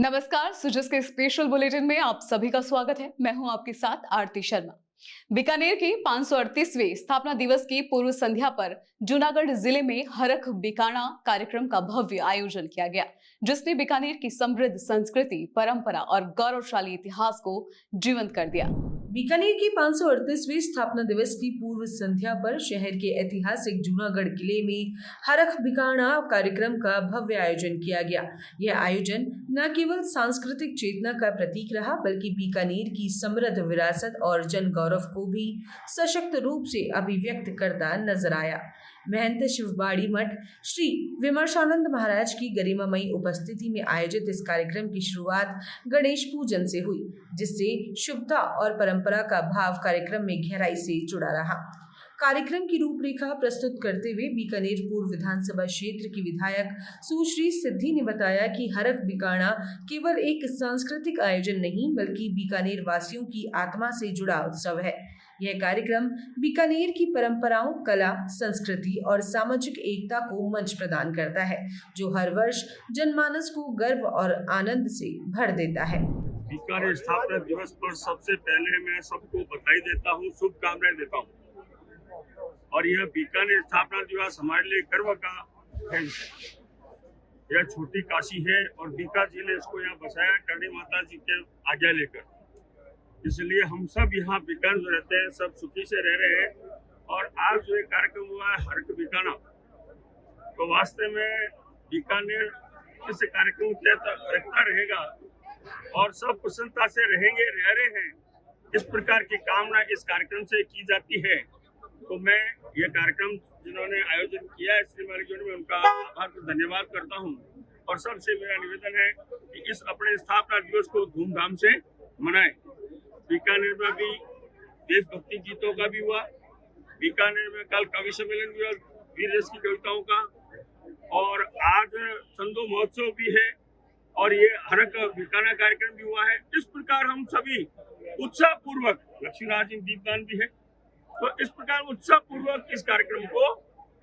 नमस्कार, सुजस के special bulletin में आप सभी का स्वागत है। मैं हूं आपके साथ आरती शर्मा। बीकानेर की 538वें स्थापना दिवस की पूर्व संध्या पर जूनागढ़ जिले में हरख बीकाणा कार्यक्रम का भव्य आयोजन किया गया, जिसने बीकानेर की समृद्ध संस्कृति, परंपरा और गौरवशाली इतिहास को जीवंत कर दिया। बीकानेर की 538वीं स्थापना दिवस की पूर्व संध्या पर शहर के ऐतिहासिक जूनागढ़ किले में हरख बीकाणा कार्यक्रम का भव्य आयोजन किया गया। यह आयोजन न केवल सांस्कृतिक चेतना का प्रतीक रहा, बल्कि बीकानेर की समृद्ध विरासत और जन गौरव को भी सशक्त रूप से अभिव्यक्त करता नजर आया। महंत शिवबाड़ी मठ श्री विमर्शानंद महाराज की गरिमामयी उपस्थिति में आयोजित इस कार्यक्रम की शुरुआत गणेश पूजन से हुई, जिससे शुभता और परंपरा का भाव कार्यक्रम में गहराई से जुड़ा रहा। कार्यक्रम की रूपरेखा प्रस्तुत करते हुए बीकानेर पूर्व विधानसभा क्षेत्र की विधायक सुश्री सिद्धि ने बताया कि हरख बीकाणा केवल एक सांस्कृतिक आयोजन नहीं, बल्कि बीकानेर वासियों की आत्मा से जुड़ा उत्सव है। यह कार्यक्रम बीकानेर की परंपराओं, कला, संस्कृति और सामाजिक एकता को मंच प्रदान करता है, जो हर वर्ष जनमानस को गर्व और आनंद से भर देता है। बीकानेर स्थापना दिवस पर सबसे पहले मैं सबको बधाई देता हूँ, शुभकामनाएं देता हूँ। और यह बीकानेर स्थापना दिवस हमारे लिए गर्व का है। यह छोटी काशी है और बीका जी ने इसको यहाँ बसाया करणी माता जी के आज्ञा लेकर। इसलिए हम सब यहाँ बीकानेर रहते हैं, सब सुखी से रह रहे हैं। और आज जो ये कार्यक्रम हुआ है हरख बीकाणा, तो वास्तव में बीकानेर इस कार्यक्रम के तहत रखता रहेगा और सब प्रसन्नता से रहेंगे, रह रहे हैं। इस प्रकार की कामना इस कार्यक्रम से की जाती है। तो मैं ये कार्यक्रम जिन्होंने आयोजन किया है श्रीमान जी में उनका आभार और धन्यवाद करता हूँ। और सबसे मेरा निवेदन है कि इस अपने स्थापना दिवस को धूमधाम से मनाएं। बीकानेर में भी देशभक्ति गीतों का भी हुआ, बीकानेर में कल कवि सम्मेलन भी हुआ वीर रस की कविताओं का, और आज संदो महोत्सव भी है और ये हरख बीकाणा कार्यक्रम भी हुआ है। इस प्रकार हम सभी उत्साह पूर्वक, लक्ष्मीनाथ जी दीपदान भी है, तो इस प्रकार उत्साह पूर्वक इस कार्यक्रम को,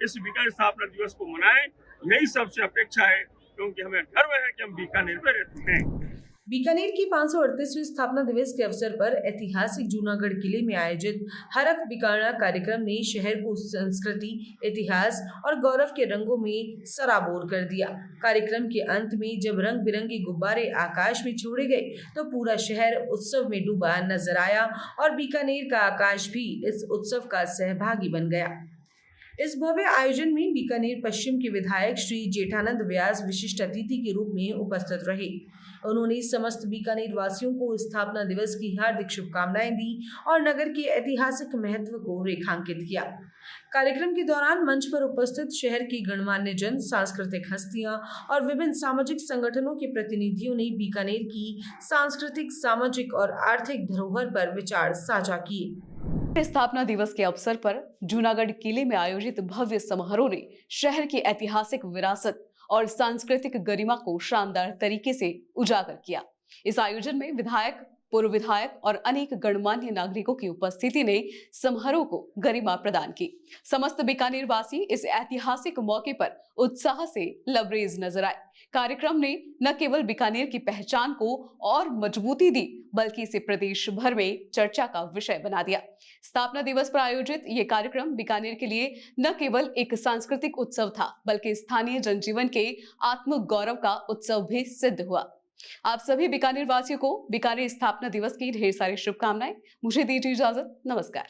इस बीकानेर स्थापना दिवस को मनाएं। यही सबसे अपेक्षा है, क्योंकि हमें गर्व है कि हम बीकानेर में रहते हैं। बीकानेर की 538वीं स्थापना दिवस के अवसर पर ऐतिहासिक जूनागढ़ किले में आयोजित हरख बीकाणा कार्यक्रम ने शहर को संस्कृति, इतिहास और गौरव के रंगों में सराबोर कर दिया। कार्यक्रम के अंत में जब रंग बिरंगे गुब्बारे आकाश में छोड़े गए, तो पूरा शहर उत्सव में डूबा नजर आया और बीकानेर का आकाश भी इस उत्सव का सहभागी बन गया। इस भव्य आयोजन में बीकानेर पश्चिम के विधायक श्री जेठानंद व्यास विशिष्ट अतिथि के रूप में उपस्थित रहे। उन्होंने समस्त बीकानेर वासियों को स्थापना दिवस की हार्दिक शुभकामनाएं दी और नगर के ऐतिहासिक महत्व को रेखांकित किया। कार्यक्रम के दौरान मंच पर उपस्थित शहर के गणमान्य जन, सांस्कृतिक हस्तियां और विभिन्न सामाजिक संगठनों के प्रतिनिधियों ने बीकानेर की सांस्कृतिक, सामाजिक और आर्थिक धरोहर पर विचार साझा किए। स्थापना दिवस के अवसर पर जूनागढ़ किले में आयोजित भव्य समारोह ने शहर की ऐतिहासिक विरासत और सांस्कृतिक गरिमा को शानदार तरीके से उजागर किया। इस आयोजन में विधायक, पूर्व विधायक और अनेक गणमान्य नागरिकों की उपस्थिति ने समारोह को गरिमा प्रदान की। समस्त बीकानेर वासी इस ऐतिहासिक मौके पर उत्साह से लबरेज नजर आए। कार्यक्रम ने न केवल बीकानेर की पहचान को और मजबूती दी, बल्कि इसे प्रदेश भर में चर्चा का विषय बना दिया। स्थापना दिवस पर आयोजित ये कार्यक्रम बीकानेर के लिए न केवल एक सांस्कृतिक उत्सव था, बल्कि स्थानीय जनजीवन के आत्म गौरव का उत्सव भी सिद्ध हुआ। आप सभी बीकानेर वासियों को बीकानेर स्थापना दिवस की ढेर सारी शुभकामनाएं। मुझे दीजिए इजाजत। नमस्कार।